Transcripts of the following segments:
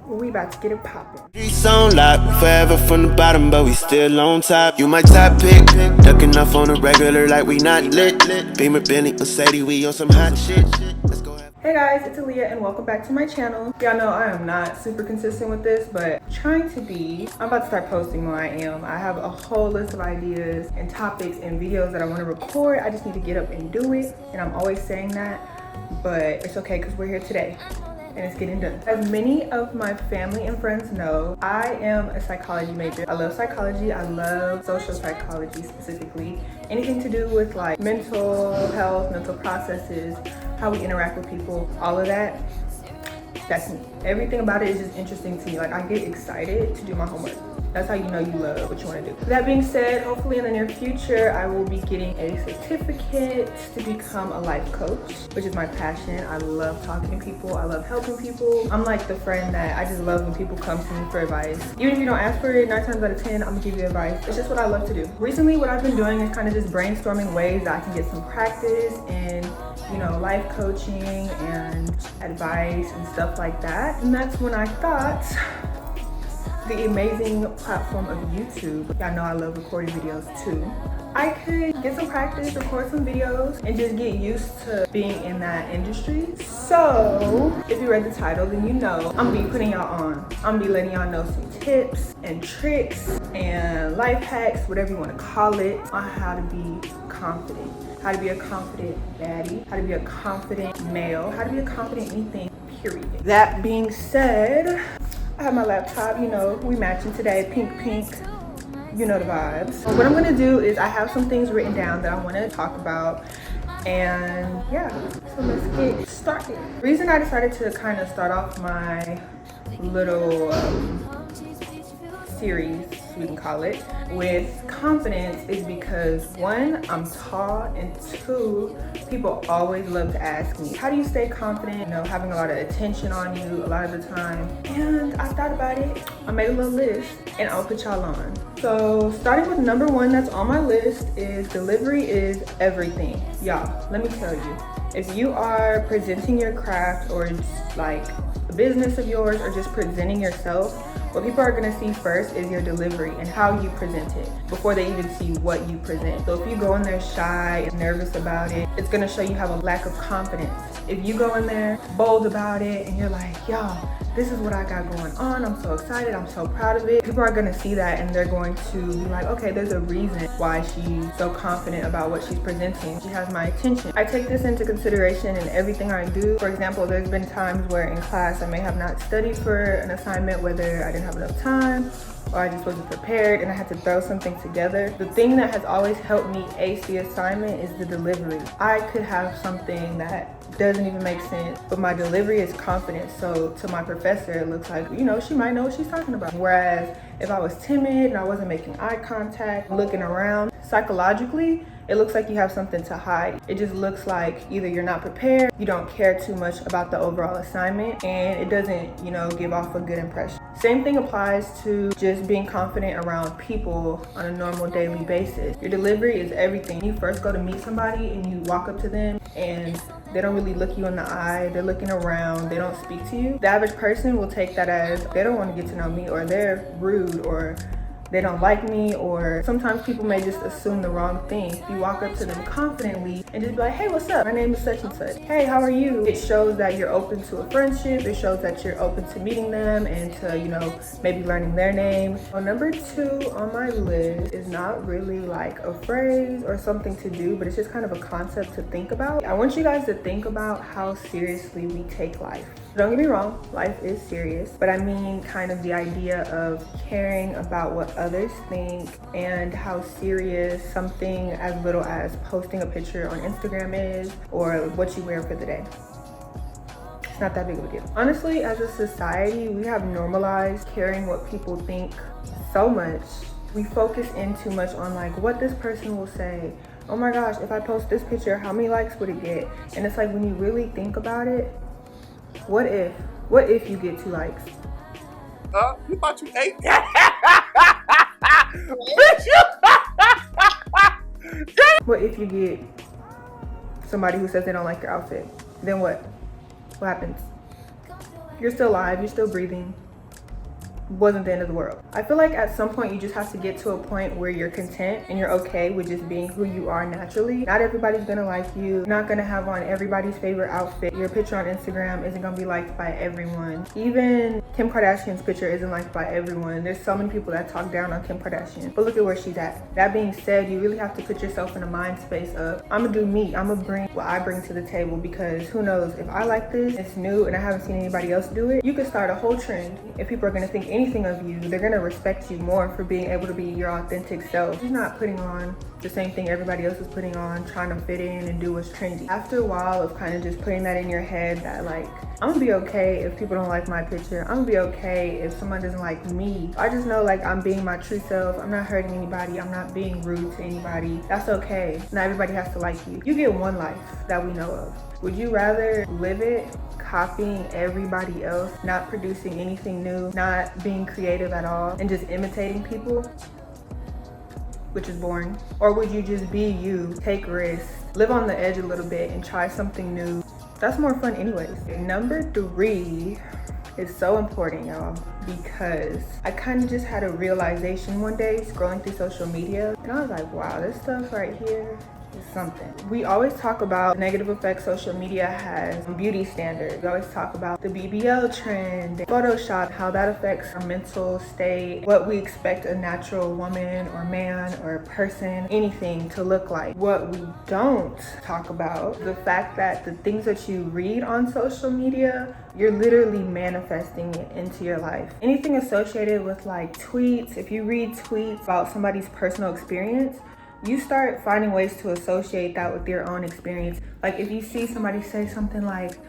We about to get it poppin'. Streets on lock, forever from the bottom, but we still on top. You my top pick, ducking off on a regular like we not lit. Beamer, Bentley, Mercedes, we on some hot shit. Let's go. Hey guys, it's Aaliyah and welcome back to my channel. Y'all know I am not super consistent with this, but trying to be. I'm about to start posting more. I am. I have a whole list of ideas and topics and videos that I want to record. I just need to get up and do it, and I'm always saying that, but it's okay because we're here today. And it's getting done. As many of my family and friends know, I am a psychology major. I love psychology. I love social psychology specifically. Anything to do with like mental health, mental processes, how we interact with people, all of that, that's me. Everything about it is just interesting to me. Like, I get excited to do my homework. That's how you know you love what you want to do. That being said, hopefully in the near future, I will be getting a certificate to become a life coach, which is my passion. I love talking to people. I love helping people. I'm like the friend that I just love when people come to me for advice. Even if you don't ask for it, 9 times out of 10, I'm gonna give you advice. It's just what I love to do. Recently, what I've been doing is kind of just brainstorming ways that I can get some practice in, you know, life coaching and advice and stuff like that. And that's when I thought, the amazing platform of YouTube. Y'all know I love recording videos too. I could get some practice, record some videos, and just get used to being in that industry. So, if you read the title, then you know I'm gonna be putting y'all on. I'm gonna be letting y'all know some tips and tricks and life hacks, whatever you wanna call it, on how to be confident. How to be a confident baddie, how to be a confident male, how to be a confident anything, period. That being said, I have my laptop, you know, we matching today, pink, you know the vibes. So what I'm gonna do is I have some things written down that I wanna talk about, and yeah, so let's get started. The reason I decided to kind of start off my little series, we can call it, with confidence is because 1, I'm tall, and 2, people always love to ask me, how do you stay confident? You know, having a lot of attention on you a lot of the time. And I thought about it, I made a little list, and I'll put y'all on. So starting with number 1 that's on my list is delivery is everything. Y'all, let me tell you, if you are presenting your craft or just like a business of yours or just presenting yourself, what people are gonna see first is your delivery and how you present it before they even see what you present. So if you go in there shy and nervous about it, it's gonna show you have a lack of confidence. If you go in there bold about it and you're like, y'all, this is what I got going on, I'm so excited, I'm so proud of it, people are gonna see that and they're going to be like, okay, there's a reason why she's so confident about what she's presenting. She has my attention. I take this into consideration in everything I do. For example, there's been times where in class I may have not studied for an assignment, whether I didn't have enough time or I just wasn't prepared and I had to throw something together. The thing that has always helped me ace the assignment is the delivery. I could have something that doesn't even make sense, but my delivery is confident. So to my professor, it looks like, you know, she might know what she's talking about. Whereas if I was timid and I wasn't making eye contact, looking around, psychologically, it looks like you have something to hide. It just looks like either you're not prepared, you don't care too much about the overall assignment, and it doesn't, you know, give off a good impression. Same thing applies to just being confident around people on a normal daily basis. Your delivery is everything. You first go to meet somebody and you walk up to them and they don't really look you in the eye, they're looking around, they don't speak to you. The average person will take that as they don't want to get to know me, or they're rude, or they don't like me, or sometimes people may just assume the wrong thing. You walk up to them confidently and just be like, hey, what's up? My name is such and such. Hey, how are you? It shows that you're open to a friendship. It shows that you're open to meeting them and to, you know, maybe learning their name. So number 2 on my list is not really like a phrase or something to do, but it's just kind of a concept to think about. I want you guys to think about how seriously we take life. Don't get me wrong, life is serious, but I mean kind of the idea of caring about what others think and how serious something as little as posting a picture on Instagram is, or what you wear for the day. It's not that big of a deal. Honestly, as a society, we have normalized caring what people think so much. We focus in too much on like what this person will say. Oh my gosh, if I post this picture, how many likes would it get? And it's like, when you really think about it, what if you get 2 likes? You thought you ate? What if you get somebody who says they don't like your outfit? Then what? What happens? You're still alive, you're still breathing. wasn't the end of the world. I feel like at some point you just have to get to a point where you're content and you're okay with just being who you are naturally. Not everybody's gonna like you. You're not gonna have on everybody's favorite outfit. Your picture on Instagram isn't gonna be liked by everyone. Even Kim Kardashian's picture isn't liked by everyone. There's so many people that talk down on Kim Kardashian, but look at where she's at. That being said, you really have to put yourself in a mind space of, I'm gonna do me. I'm gonna bring what I bring to the table, because who knows, if I like this, it's new and I haven't seen anybody else do it, you could start a whole trend. If people are gonna think anything of you, they're gonna respect you more for being able to be your authentic self. You're not putting on the same thing everybody else is putting on, trying to fit in and do what's trendy. After a while of kind of just putting that in your head that like, I'm gonna be okay if people don't like my picture. I'm gonna be okay if someone doesn't like me. I just know like I'm being my true self. I'm not hurting anybody. I'm not being rude to anybody. That's okay. Not everybody has to like you. You get one life that we know of. Would you rather live it copying everybody else, not producing anything new, not being creative at all, and just imitating people, which is boring? Or would you just be you, take risks, live on the edge a little bit and try something new? That's more fun anyways. Number 3 is so important, y'all, because I kind of just had a realization one day scrolling through social media, and I was like, wow, this stuff right here is something. We always talk about the negative effects social media has on beauty standards. We always talk about the BBL trend, Photoshop, how that affects our mental state, what we expect a natural woman or man or person, anything to look like. What we don't talk about, the fact that the things that you read on social media, you're literally manifesting it into your life. Anything associated with like tweets, if you read tweets about somebody's personal experience, you start finding ways to associate that with your own experience. Like if you see somebody say something like,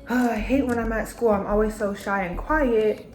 oh, I hate when I'm at school, I'm always so shy and quiet,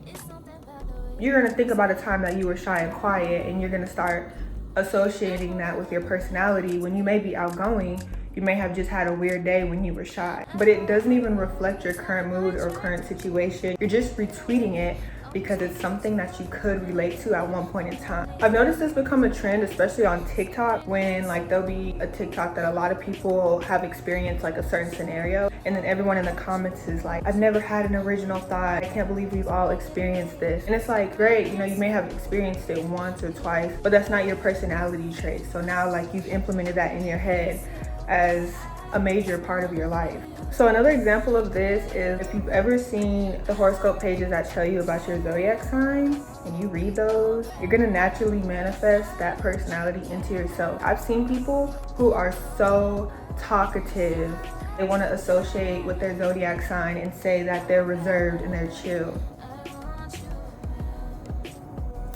you're gonna think about a time that you were shy and quiet, and you're gonna start associating that with your personality. When you may be outgoing, you may have just had a weird day when you were shy, but it doesn't even reflect your current mood or current situation. You're just retweeting it because it's something that you could relate to at one point in time. I've noticed this become a trend, especially on TikTok, when like there'll be a TikTok that a lot of people have experienced like a certain scenario, and then everyone in the comments is like, I've never had an original thought, I can't believe we've all experienced this. And it's like, great, you know, you may have experienced it once or twice, but that's not your personality trait. So now like you've implemented that in your head as a major part of your life. So another example of this is if you've ever seen the horoscope pages that tell you about your zodiac sign and you read those, you're gonna naturally manifest that personality into yourself. I've seen people who are so talkative, they want to associate with their zodiac sign and say that they're reserved and they're chill.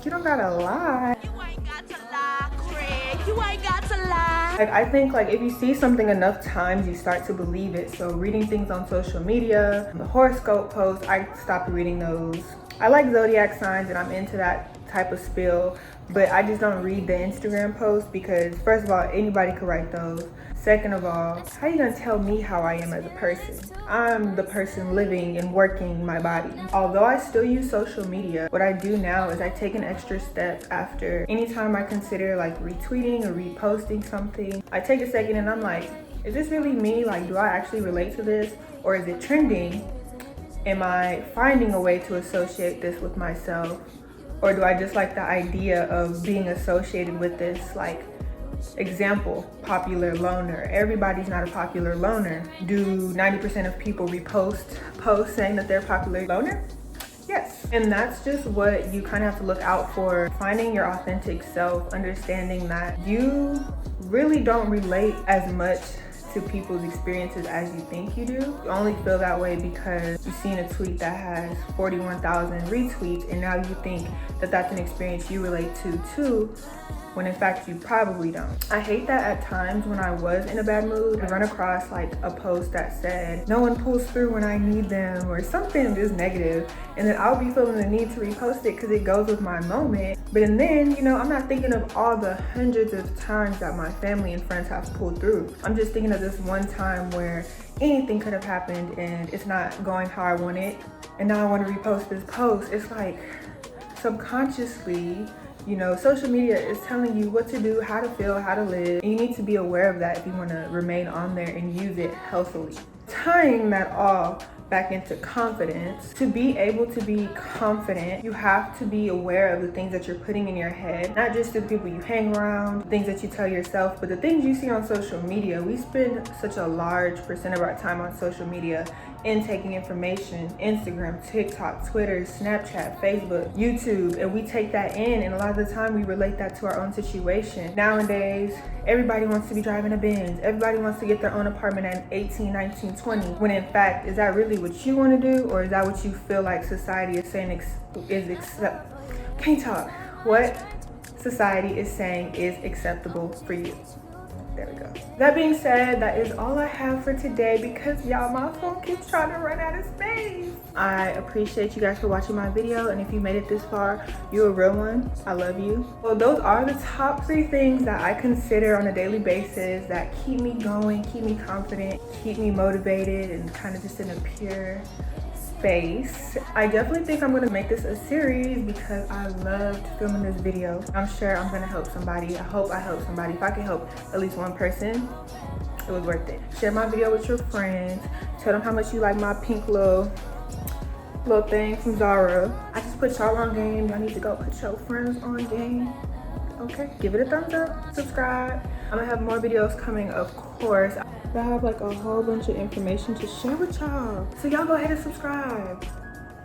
You don't gotta lie. You ain't got to lie, Craig. You ain't got to lie. Like I think like if you see something enough times, you start to believe it. So reading things on social media, the horoscope posts, I stopped reading those. I like zodiac signs and I'm into that type of spiel, but I just don't read the Instagram posts because first of all, anybody could write those. Second of all, how are you gonna tell me how I am as a person? I'm the person living and working my body. Although I still use social media, what I do now is I take an extra step after anytime I consider like retweeting or reposting something. I take a second and I'm like, is this really me? Like, do I actually relate to this? Or is it trending? Am I finding a way to associate this with myself? Or do I just like the idea of being associated with this? Like, example, popular loner. Everybody's not a popular loner. Do 90% of people repost posts saying that they're a popular loner? Yes. And that's just what you kind of have to look out for. Finding your authentic self, understanding that you really don't relate as much to people's experiences as you think you do. You only feel that way because you've seen a tweet that has 41,000 retweets and now you think that that's an experience you relate to too, when in fact you probably don't. I hate that at times when I was in a bad mood, I run across like a post that said, no one pulls through when I need them, or something just negative, and then I'll be feeling the need to repost it because it goes with my moment. But and then, you know, I'm not thinking of all the hundreds of times that my family and friends have pulled through. I'm just thinking of this one time where anything could have happened and it's not going how I want it, and now I want to repost this post. It's like subconsciously, you know, social media is telling you what to do, how to feel, how to live. And you need to be aware of that if you want to remain on there and use it healthily. Tying that all back into confidence. To be able to be confident, you have to be aware of the things that you're putting in your head, not just the people you hang around, things that you tell yourself, but the things you see on social media. We spend such a large percent of our time on social media intaking information, Instagram, TikTok, Twitter, Snapchat, Facebook, YouTube, and we take that in, and a lot of the time we relate that to our own situation. Nowadays, everybody wants to be driving a Benz. Everybody wants to get their own apartment at 18, 19, 20. When in fact, is that really what you want to do, or is that what you feel like society is saying can't talk. What society is saying is acceptable for you. There we go. That being said, that is all I have for today because y'all, my phone keeps trying to run out of space. I appreciate you guys for watching my video, and if you made it this far, you're a real one. I love you. Well, those are the top 3 things that I consider on a daily basis that keep me going, keep me confident, keep me motivated, and kind of just in a pure space. I definitely think I'm gonna make this a series because I loved filming this video. I'm sure I'm gonna help somebody. I hope I help somebody. If I can help at least one person, it was worth it. Share my video with your friends. Tell them how much you like my pink little thing from Zara. I just put y'all on game. Y'all need to go put your friends on game. Okay, give it a thumbs up, subscribe. I'm gonna have more videos coming, of course. I have like a whole bunch of information to share with y'all. So y'all go ahead and subscribe,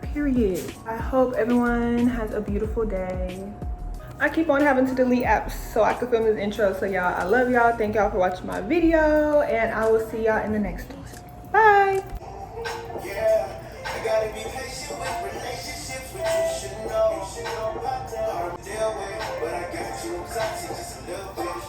period. I hope everyone has a beautiful day. I keep on having to delete apps so I can film this intro. So y'all, I love y'all. Thank y'all for watching my video, and I will see y'all in the next one. Bye. Yeah, I gotta be patient with relationships, which you should know. Hard to deal with, but I got you. I'm toxic just a little bit.